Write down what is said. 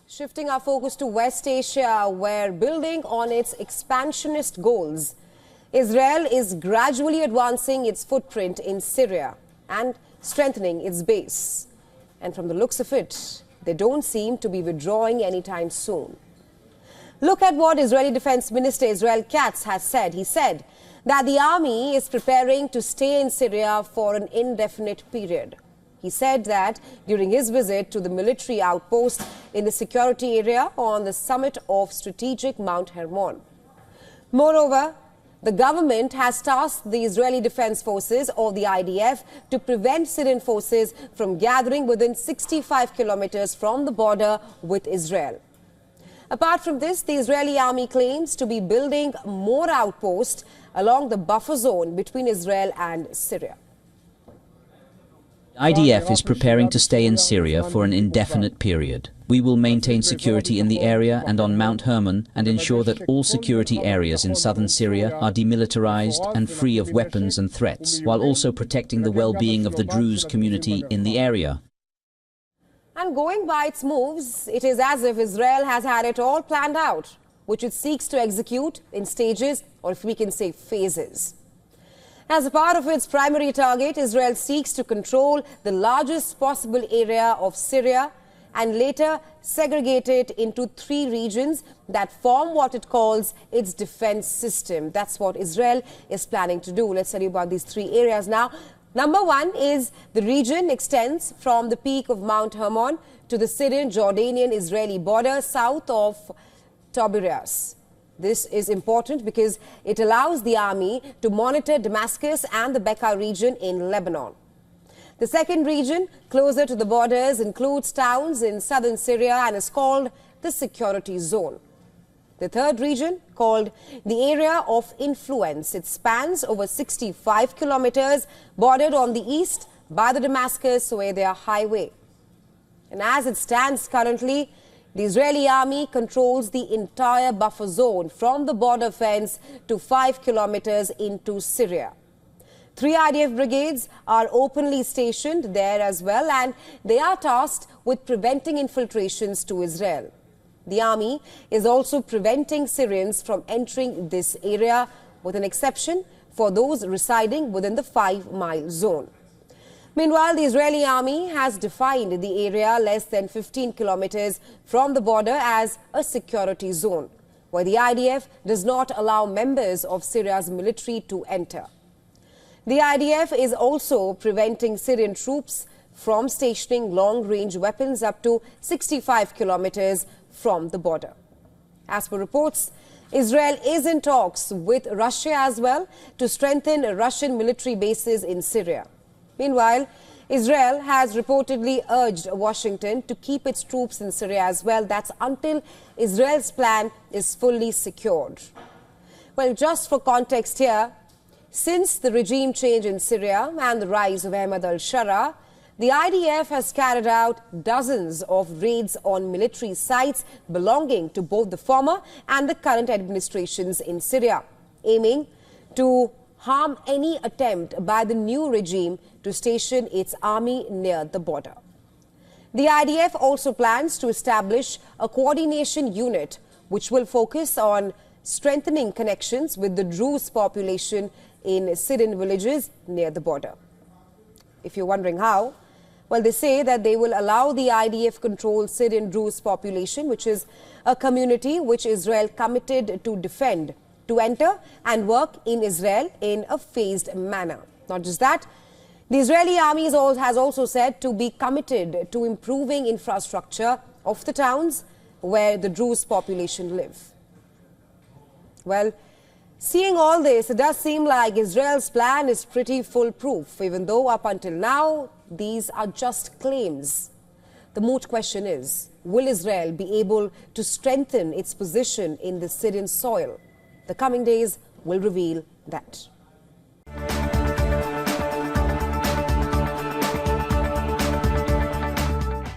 Shifting our focus to West Asia, where building on its expansionist goals, Israel is gradually advancing its footprint in Syria and strengthening its base. And from the looks of it, they don't seem to be withdrawing anytime soon. Look at what Israeli Defense Minister Israel Katz has said. He said that the army is preparing to stay in Syria for an indefinite period. He said that during his visit to the military outpost in the security area on the summit of strategic Mount Hermon. Moreover, the government has tasked the Israeli Defense Forces, or the IDF, to prevent Syrian forces from gathering within 65 kilometers from the border with Israel. Apart from this, the Israeli army claims to be building more outposts along the buffer zone between Israel and Syria. IDF is preparing to stay in Syria for an indefinite period. We will maintain security in the area and on Mount Hermon and ensure that all security areas in southern Syria are demilitarized and free of weapons and threats, while also protecting the well-being of the Druze community in the area. And going by its moves, it is as if Israel has had it all planned out, which it seeks to execute in stages, or if we can say phases. As a part of its primary target, Israel seeks to control the largest possible area of Syria and later segregate it into 3 regions that form what it calls its defense system. That's what Israel is planning to do. Let's tell you about these 3 areas now. Number 1 is the region extends from the peak of Mount Hermon to the Syrian-Jordanian-Israeli border south of Tiberias. This is important because it allows the army to monitor Damascus and the Bekaa region in Lebanon. The second region, closer to the borders, includes towns in southern Syria and is called the security zone. The third region, called the area of influence, it spans over 65 kilometers, bordered on the east by the Damascus-Suaida highway. And as it stands currently, the Israeli army controls the entire buffer zone from the border fence to 5 kilometers into Syria. 3 IDF brigades are openly stationed there as well, and they are tasked with preventing infiltrations to Israel. The army is also preventing Syrians from entering this area, with an exception for those residing within the 5-mile zone. Meanwhile, the Israeli army has defined the area less than 15 kilometers from the border as a security zone, where the IDF does not allow members of Syria's military to enter. The IDF is also preventing Syrian troops from stationing long-range weapons up to 65 kilometers from the border. As per reports, Israel is in talks with Russia as well to strengthen Russian military bases in Syria. Meanwhile, Israel has reportedly urged Washington to keep its troops in Syria as well. That's until Israel's plan is fully secured. Well, just for context here, since the regime change in Syria and the rise of Ahmad al-Shara, the IDF has carried out dozens of raids on military sites belonging to both the former and the current administrations in Syria, aiming to harm any attempt by the new regime to station its army near the border. The IDF also plans to establish a coordination unit which will focus on strengthening connections with the Druze population in Syrian villages near the border. If you're wondering how, well, they say that they will allow the IDF-controlled Syrian Druze population, which is a community which Israel committed to defend, to enter and work in Israel in a phased manner. Not just that, the Israeli army has also said to be committed to improving infrastructure of the towns where the Druze population live. Well, seeing all this, it does seem like Israel's plan is pretty foolproof, even though up until now, these are just claims. The moot question is, will Israel be able to strengthen its position in the Syrian soil? The coming days will reveal that.